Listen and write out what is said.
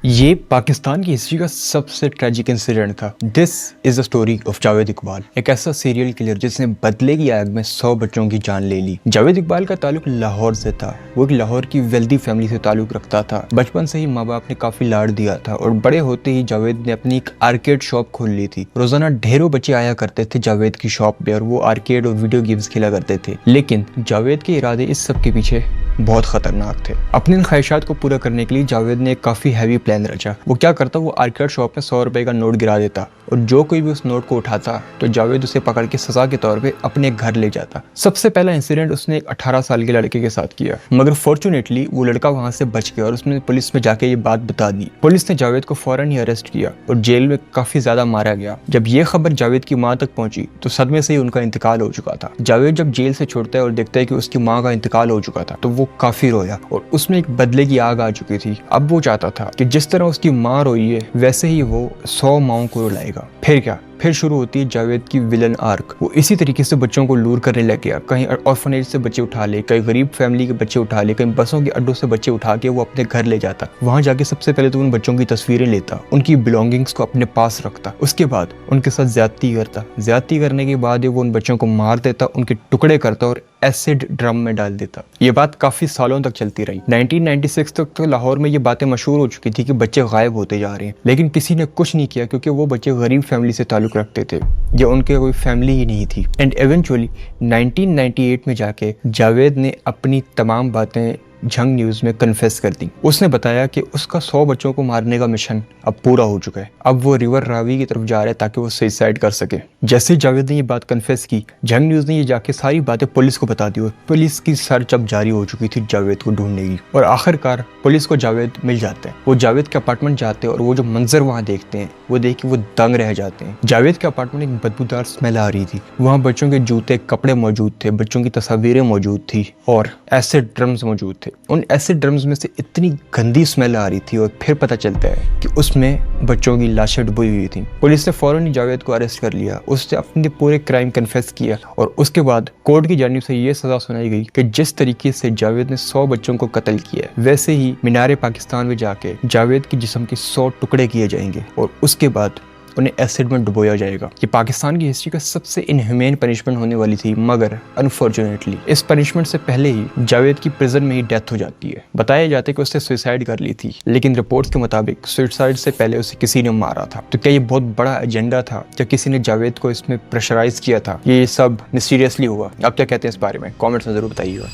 ये पाकिस्तान की हिस्ट्री का सबसे ट्रेजिक इंसिडेंट था। This is the story of Javed Iqbal, एक ऐसा सीरियल किलर जिसने बदले की आग में 100 बच्चों की जान ले ली। जावेद इकबाल का ताल्लुक लाहौर से था। वो एक लाहौर की वेल्दी फैमिली से ताल्लुक रखता था। बचपन से ही माँ बाप ने काफी लाड़ दिया था और बड़े होते ही जावेद ने अपनी एक आर्केड शॉप खोल ली थी। रोजाना ढेरों बच्चे आया करते थे जावेद की शॉप पे और वो आर्केड और वीडियो गेम्स खेला करते थे। लेकिन जावेद के इरादे इस सब के पीछे बहुत खतरनाक थे। अपनी इन ख्वाहिशात को पूरा करने के लिए जावेद ने एक काफी हैवी प्लान रचा। वो क्या करता, वो आर्केड शॉप में 100 रुपए का नोट गिरा देता और जो कोई भी उस नोट को उठाता तो जावेद उसे पकड़ के सजा के तौर पे अपने घर ले जाता। सबसे पहला इंसिडेंट उसने एक 18 साल के लड़के के साथ किया, मगर फॉर्चुनेटली वो लड़का वहां से बच गया और उसने पुलिस में जाके ये बात बता दी। पुलिस ने जावेद को फौरन ही अरेस्ट किया और जेल में काफी ज्यादा मारा गया। जब ये खबर जावेद की माँ तक पहुंची तो सदमे से ही उनका इंतकाल हो चुका था। जावेद जब जेल से छुटता है और देखता है कि उसकी माँ का इंतकाल हो चुका था तो वो काफी रोया और उसमें एक बदले की आग आ चुकी थी। अब वो चाहता था कि जिस तरह उसकी माँ रोई है वैसे ही वो 100 माओं को रुलाएगा। फिर क्या, फिर शुरू होती है जावेद की विलन आर्क। वो इसी तरीके से बच्चों को लूर करने लग गया। कहीं ऑर्फनेज से बच्चे उठा ले, कहीं गरीब फैमिली के बच्चे उठा ले, कहीं बसों के अड्डों से बच्चे उठा के वो अपने घर ले जाता। वहां जाके सबसे पहले तो उन बच्चों की तस्वीरें लेता, उनकी बिलोंगिंग्स को अपने पास रखता, उसके बाद उनके साथ ज्यादती करता। ज्यादती करने के बाद वो उन बच्चों को मार देता, उनके टुकड़े करता और एसिड ड्रम में डाल देता। ये बात काफी सालों तक चलती रही। 1996 तक तो लाहौर में ये बातें मशहूर हो चुकी थी कि बच्चे गायब होते जा रहे हैं, लेकिन किसी ने कुछ नहीं किया क्योंकि वो बच्चे गरीब फैमिली से ताल्लुक रखते थे या उनके कोई फैमिली ही नहीं थी। एंड इवेंचुअली 1998 में जाके जावेद ने अपनी तमाम बातें झंग न्यूज में कन्फेस कर दी। उसने बताया कि उसका 100 बच्चों को मारने का मिशन अब पूरा हो चुका है। अब वो रिवर रावी की तरफ जा रहा है ताकि वो सुसाइड कर सके। जैसे ही जावेद ने ये बात कन्फेस की, झंग न्यूज ने ये जाके सारी बातें पुलिस को बता दी और पुलिस की सर्च अब जारी हो चुकी थी जावेद को ढूंढने की। और आखिरकार पुलिस को जावेद मिल जाते हैं। वो जावेद के अपार्टमेंट जाते हैं और वो जो मंजर वहाँ देखते हैं वो देख के वो दंग रह जाते हैं। जावेद के अपार्टमेंट एक बदबूदार स्मेल आ रही थी। वहाँ बच्चों के जूते, कपड़े मौजूद थे, बच्चों की तस्वीरें मौजूद थी और एसिड ड्रम्स मौजूद थे। उन एसिड ड्रम्स में से इतनी गंदी स्मेल आ रही थी और फिर पता चलता है कि उसमें बच्चों की लाशें डुबी हुई थी। पुलिस ने फौरन ही जावेद को अरेस्ट कर लिया। उसने अपने पूरे क्राइम कन्फेस किया और उसके बाद कोर्ट की जानिब से ये सजा सुनाई गई कि जिस तरीके से जावेद ने 100 बच्चों को कत्ल किया वैसे ही मीनारे पाकिस्तान में जाके जावेद के जिस्म के 100 टुकड़े किए जाएंगे और उसके बाद उन्हें एसिड में डुबोया जाएगा। ये पाकिस्तान की हिस्ट्री का सबसे इनह्यूमेन पनिशमेंट होने वाली थी, मगर अनफॉर्चुनेटली इस पनिशमेंट से पहले ही जावेद की प्रिजन में ही डेथ हो जाती है। बताया जाता है कि उसने सुसाइड कर ली थी, लेकिन रिपोर्ट्स के मुताबिक सुसाइड से पहले उसे किसी ने मारा था। तो क्या ये बहुत बड़ा एजेंडा था या किसी ने जावेद को इसमें प्रेशराइज किया था? ये सब मिस्टीरियसली हुआ। आप क्या कहते हैं इस बारे में? कॉमेंट्स में जरूर बताइएगा।